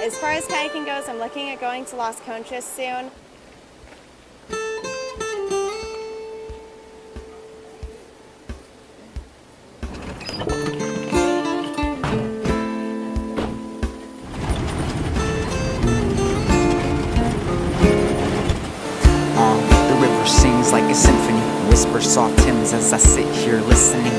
as far as kayaking goes, I'm looking at going to Las Conchas soon. Sings like a symphony, whispers soft hymns as I sit here listening.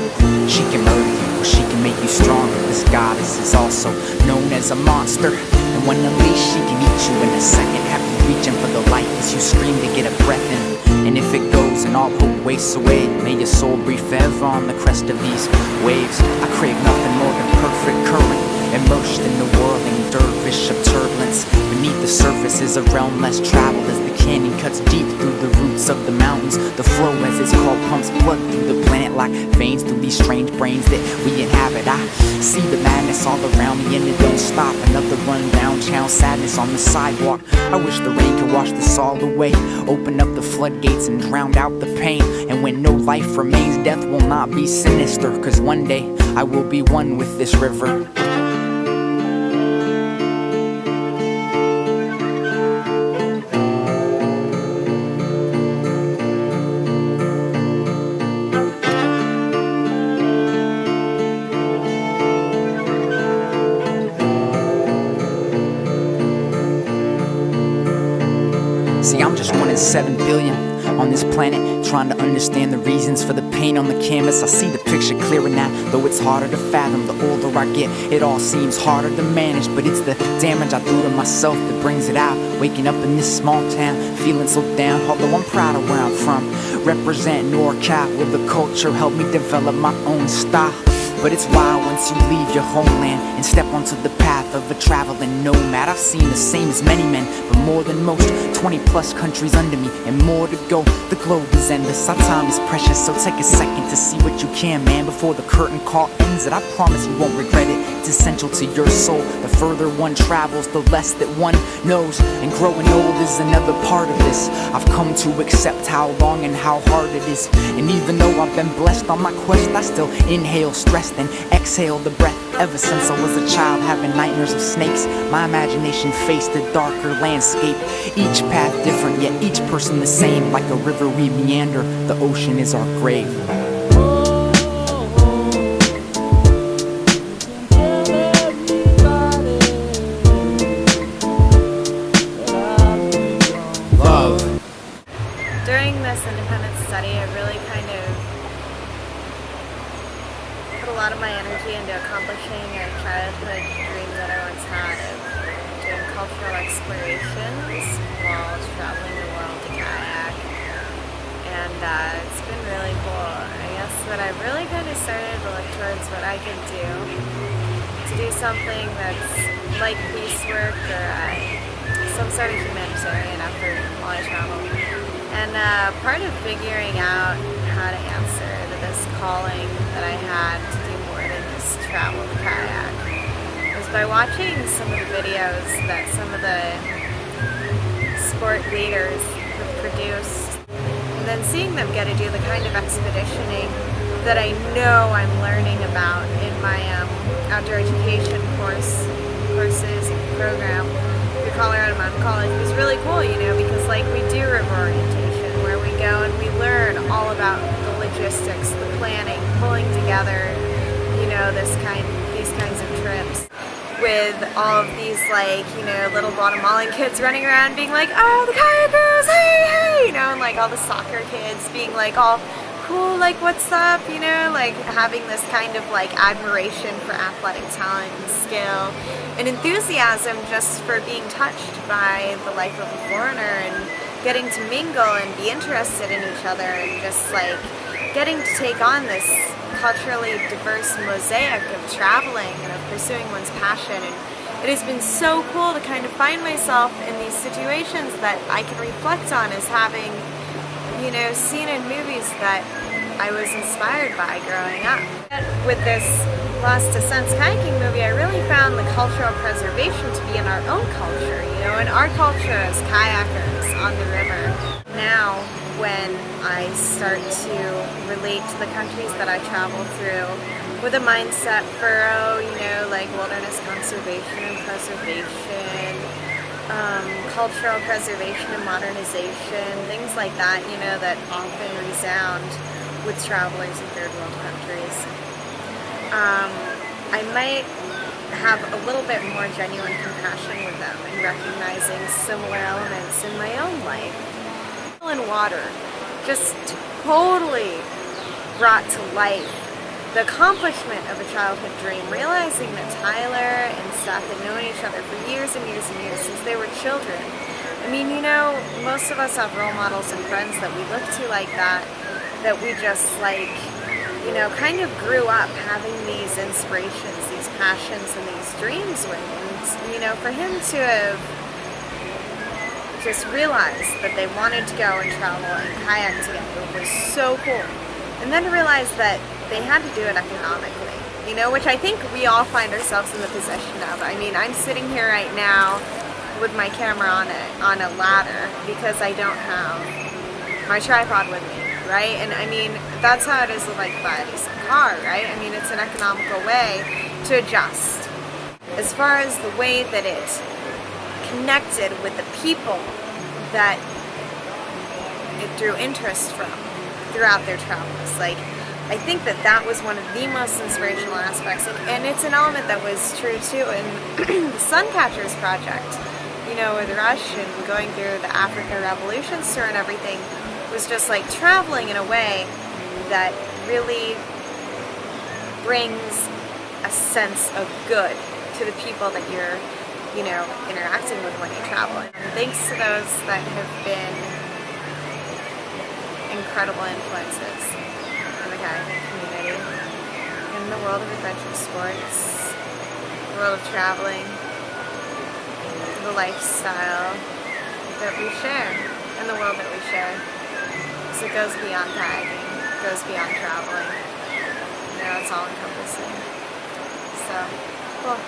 She can murder you, or she can make you stronger. This goddess is also known as a monster, and when unleashed, she can eat you in a second. Have you reaching for the light as you scream to get a breath in. And if it goes and all hope wastes away, may your soul breathe forever on the crest of these waves. I crave nothing more than perfect current, immersed in the whirling dervish of turbulence. Beneath the surface is a realm less traveled as the canyon cuts deep through the roots of the mountains. The flow, as it's called, pumps blood through the planet like veins through these strange brains that we inhabit. I see the madness all around me and it don't stop. Another rundown channel sadness on the sidewalk. I wish the rain could wash this all away, open up the floodgates and drown out the pain. And when no life remains, death will not be sinister, cause one day I will be one with this river. See, I'm just one in 7 billion on this planet, trying to understand the reasons for the pain on the canvas. I see the picture clearer now, though it's harder to fathom. The older I get, it all seems harder to manage, but it's the damage I do to myself that brings it out. Waking up in this small town, feeling so down, although I'm proud of where I'm from. Representing NorCal, where the culture helped me develop my own style. But it's wild once you leave your homeland and step onto the path of a traveling nomad. I've seen the same as many men, but more than most. 20 plus countries under me and more to go. The globe is endless, our time is precious, so take a second to see what you can, man, before the curtain call ends. And I promise you won't regret it. It's essential to your soul. The further one travels, the less that one knows. And growing old is another part of this. I've come to accept how long and how hard it is. And even though I've been blessed on my quest, I still inhale stress and exhale the breath. Ever since I was a child having nightmares of snakes, my imagination faced a darker landscape. Each path different, yet each person the same. Like a river we meander, the ocean is our grave. Love. During this independent study, I really kind of put a lot of my energy into accomplishing a childhood dream that I once had of doing cultural explorations while traveling the world to kayak. And it's been really cool. I guess that I've really kind of started to look towards what I could do to do something that's like piecework or some sort of humanitarian effort while I travel. And part of figuring out how to answer to this calling that I had to do more than just travel the kayak was by watching some of the videos that some of the sport leaders have produced, and then seeing them get to do the kind of expeditioning that I know I'm learning about in my outdoor education courses and program through Colorado Mountain College was really cool, you know, because like we do river orientation where we go and we learn all about the logistics, the planning, pulling together, you know, these kinds of trips with all of these, like, you know, little Guatemalan kids running around being like, oh, the kayakers, hey, hey, you know, and like all the soccer kids being like all cool, like, what's up, you know, like having this kind of like admiration for athletic talent and skill and enthusiasm just for being touched by the life of a foreigner and getting to mingle and be interested in each other and just like getting to take on this culturally diverse mosaic of traveling and of pursuing one's passion. And it has been so cool to kind of find myself in these situations that I can reflect on as having, you know, seen in movies that I was inspired by growing up. With this Lost to Sense kayaking movie, I really found the cultural preservation to be in our own culture, you know, in our culture as kayakers on the river. Now, when I start to relate to the countries that I travel through with a mindset for, like wilderness conservation and preservation, cultural preservation and modernization, things like that, that often resound with travelers in third world countries. I might have a little bit more genuine compassion with them and recognizing similar elements in my own life. And water just totally brought to life the accomplishment of a childhood dream, realizing that Tyler and Seth had known each other for years and years and years since they were children. I mean, most of us have role models and friends that we look to like that we just kind of grew up having these inspirations, these passions, and these dreams with. And, for him to have just realized that they wanted to go and travel and kayak together was so cool. And then to realize that they had to do it economically, which I think we all find ourselves in the position of. I mean, I'm sitting here right now with my camera on a ladder because I don't have my tripod with me, right? And I mean, that's how it is with like bodies in a car, right? I mean, it's an economical way to adjust. As far as the way that it connected with the people that it drew interest from throughout their travels, I think that was one of the most inspirational aspects, and it's an element that was true too in the Suncatchers project, with Rush and going through the Africa Revolution tour and everything, was just like traveling in a way that really brings a sense of good to the people that you're, interacting with when you travel. And thanks to those that have been incredible influences in the kayaking community, in the world of adventure sports, the world of traveling, the lifestyle that we share, and the world that we share. So it goes beyond kayaking, it goes beyond traveling. It's all encompassing. So, cool.